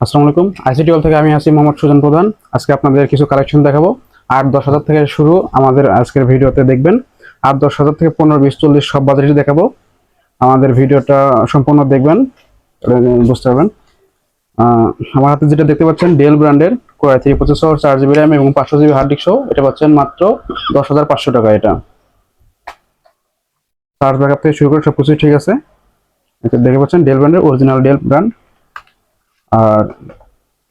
আসসালামু আলাইকুম। আইসিটি ওয়াল থেকে আমি আছি মোহাম্মদ সুজন প্রধান। আজকে আপনাদের কিছু কালেকশন দেখাবো। 8-10 হাজার থেকে শুরু আমাদের আজকের ভিডিওতে দেখবেন। 8-10 হাজার থেকে 15-20-40 সব বাজারই দেখাবো। আমাদের ভিডিওটা সম্পূর্ণ দেখবেন, বুঝতে পারবেন। আমার হাতে যেটা দেখতে পাচ্ছেন ডেল ব্র্যান্ডের কোরাই 3 প্রসেসর, 4 GB র্যাম এবং 500 GB হার্ড ডিস্ক সহ এটা পাচ্ছেন মাত্র 10,500 টাকা। এটা চার্জ ব্যাকআপ থেকে শুরু করে সবকিছু ঠিক আছে। এটা দেখতে পাচ্ছেন ডেল ব্র্যান্ডের, অরিজিনাল ডেল ব্র্যান্ড। আর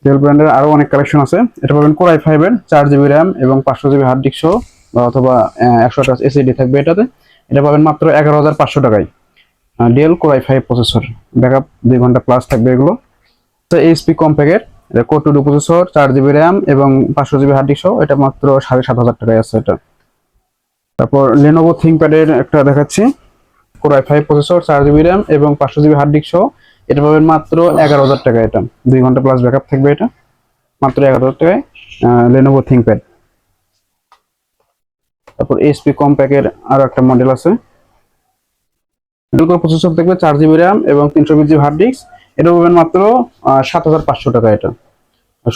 ডেল ব্র্যান্ডের আরো অনেক কালেকশন আছে। এটা পাবেন কোরাই 5 এর 4 GB র্যাম এবং 500 GB হার্ড ডিস্ক সহ, অথবা 128 এসএসডি থাকবে এটাতে। এটা পাবেন মাত্র 11,500 টাকায়। ডেল কোরাই 5 প্রসেসর, ব্যাকআপ 2 ঘন্টা প্লাস থাকবে এগুলো। এইচপি কম্প্যাক্টের এটা কোর 2 প্রসেসর, 4 GB র্যাম এবং 500 GB হার্ড ডিস্ক সহ, এটা মাত্র 7,500 টাকায় আছে এটা। তারপর লেনোভো থিংকপ্যাডের একটা দেখাচ্ছি, কোরাই 5 প্রসেসর, 4 GB র্যাম এবং 500 GB হার্ড ডিস্ক সহ, এটা পাবেন মাত্র 11,000 টাকা। এটা 2 ঘন্টা প্লাস ব্যাকআপ থাকবে এটা, মাত্র 11,000 টাকায় লেনোভো থিংকপ্যাড। তারপর এইচপি কম্প্যাক্টের আরো একটা মডেল আছে, ডুয়াল প্রসেসর থাকবে, 4 GB র্যাম এবং 320 GB হার্ড ডিস্ক। এটা পাবেন মাত্র 7,500 টাকা। এটা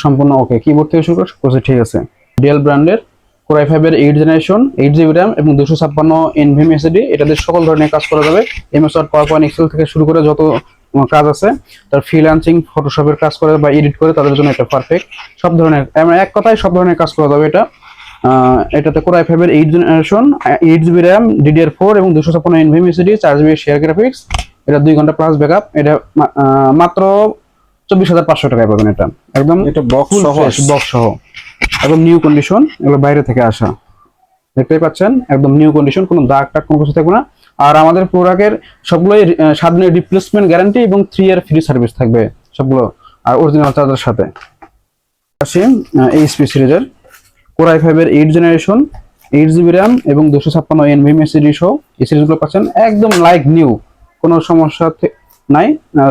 সম্পূর্ণ ওকে, কিবোর্ড থেকে শুরু করে সবকিছু ঠিক আছে। ডেল ব্র্যান্ডের কোরাই 5 এর 8 জেনারেশন, 8 GB র্যাম এবং 256 NVMe SSD। এটাতে সকল ধরনের কাজ করা যাবে। MS ওয়ার্ড, পাওয়ারপয়েন্ট, এক্সেল থেকে শুরু করে যত কাজ আছে, তার ফ্রিল্যান্সিং, ফটোশপের কাজ করে বা এডিট করে তাদের জন্য এটা পারফেক্ট। সব ধরনের, এক কথায় সব ধরনের কাজ করা যাবে এটা। এটাতে কোরাই 5 এর 8 জেনারেশন, 8 GB র্যাম, DDR4 এবং 256 NVMe SSD, 4 GB share graphics. এটা 2 ঘন্টা প্লাস ব্যাকআপ। এটা মাত্র 24,500 টাকায় পাবেন এটা। একদম এটা বক্স সহ একদম নিউ কন্ডিশন, এগুলো বাইরে থেকে আসা, দেখতেই পাচ্ছেন। একদম নিউ কন্ডিশন, কোনো দাগ টাগ কোনো কিছু থাকবে না। আর আমাদের প্রোডাক্টের সবগুলোই 7 দিনের রিপ্লেসমেন্ট গ্যারান্টি এবং 3 ইয়ার ফ্রি সার্ভিস থাকবে সবগুলো, আর অরিজিনাল চার্জার সাথে। আসি এইচপি সিরিজের কোরাই 5 এর 8 জেনারেশন, 8 GB র্যাম এবং 256 NVMe SSD সহ এই সিরিজগুলো পাচ্ছেন একদম লাইক নিউ, কোনো সমস্যা নাই।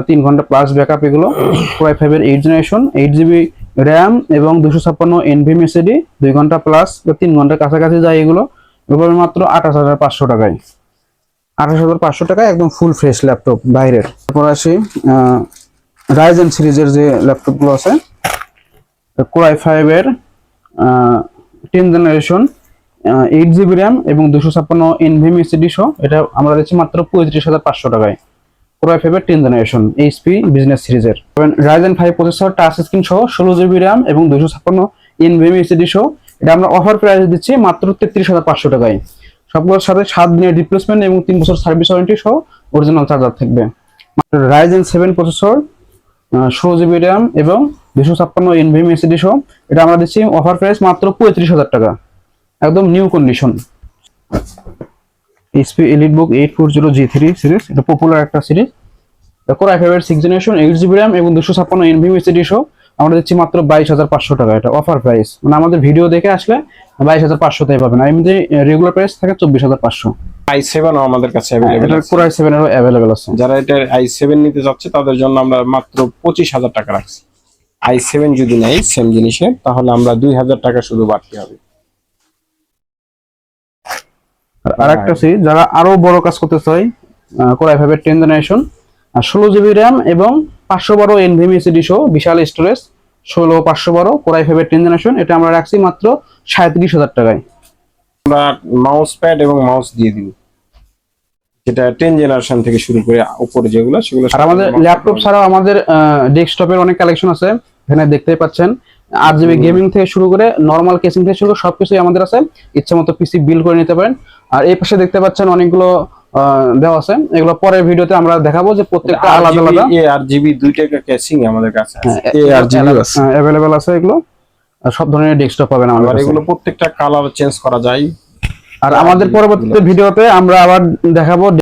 3 ঘন্টা প্লাস ব্যাকআপ এগুলো। কোরাই 5 এর 8 জেনারেশন, 8 GB র্যাম এবং 256 NVMe SSD, 2 ঘন্টা প্লাস, 3 ঘন্টার কাছাকাছি যায় এগুলো। এগুলো মাত্র 28,500 টাকায়। 28,500 টাকায় একদম ফুল ফ্রেশ ল্যাপটপ বাইরের। তারপর আসি রাইজেন সিরিজের যে ল্যাপটপগুলো আছে, কোরাই 5 এর 10 জেনারেশন, 8 GB র্যাম এবং 256 NVMe SSD সহ, এটা আমরা দিচ্ছি মাত্র 35,500 টাকায়। কোরাই 5 এর 10 জেনারেশন এইচপি বিজনেস সিরিজের। রাইজেন 5 প্রসেসর, টাচ স্ক্রিন সহ, 16 GB র্যাম এবং 256 NVMe SSD সহ, এটা আমরা অফার প্রাইস দিচ্ছি মাত্র 33,500 টাকায়। সবগুলোর সাথে 7 দিনের রিপ্লেসমেন্ট এবং 3 বছর সার্ভিস ওয়ারেন্টি সহ অরিজিনাল চার্জার থাকবে। রাইজেন 7 প্রসেসর, 16 GB র্যাম এবং 256 NVMe SSD সহ, এটা আমরা দিচ্ছি অফার প্রাইস মাত্র 35,000 টাকা, একদম new condition. HP EliteBook 840 G3 series, এটা পপুলার একটা সিরিজ। কোরাই 5 এর 6 জেনারেশন, 8 GB র্যাম এবং 256 NVMe SSD সহ, আমরা দিচ্ছি মাত্র 22,500 টাকা। এটা অফার প্রাইস, মানে আমাদের ভিডিও দেখে আসলে 22,500 টাকায় পাবেন। আর এমনি রেগুলার প্রাইস থাকে 24,500। i7 আমাদের কাছে अवेलेबल এটা আছে। কোরাই 7 এরও अवेलेबल আছে। যারা এটা i7 নিতে যাচ্ছে তাদের জন্য আমরা মাত্র 25,000 টাকা রাখছি। i7 যদি নেই সেম জিনিসে, তাহলে আমরা 2,000 টাকা শুধু বাড়তি হবে। আর একটা সিরিজ যারা আরো বড় কাজ করতে চায়, কোরাই 5 এর 10 জেনারেশন, 16 GB র্যাম এবং 512 NVMe SSD সহ, বিশাল স্টোরেজ, 16/512 কোরাই 5 এর 10 জেনারেশন, এটা আমরা রাখছি মাত্র 37,000 টাকায়। আমরা মাউস প্যাড এবং মাউস দিয়ে দিব, যেটা 10 জেনারেশন থেকে শুরু করে উপরে যেগুলো সেগুলো। আর আমাদের ল্যাপটপ ছাড়াও আমাদের ডেস্কটপের অনেক কালেকশন আছে, এখানে দেখতেই পাচ্ছেন। 8 GB গেমিং থেকে শুরু করে নরমাল কেসিং থেকে শুরু করে সবকিছুই আমাদের আছে, ইচ্ছা মতো পিসি বিল্ড করে নিতে পারেন। আর এই পাশে দেখতে পাচ্ছেন অনেকগুলো দেওয়া আছে, এগুলো পরের ভিডিওতে আমরা দেখাবো যে প্রত্যেকটা আলাদা আলাদা। RGB দুইটা কেসিং আমাদের কাছে আছে, RGB আছে, अवेलेबल আছে এগুলো। সব ধরনের ডেস্কটপ পাবেন আমাদের কাছে। এগুলো প্রত্যেকটা কালার চেঞ্জ করা যায়। আর আমাদের পরবর্তী ভিডিওতে আমরা আবার দেখাবো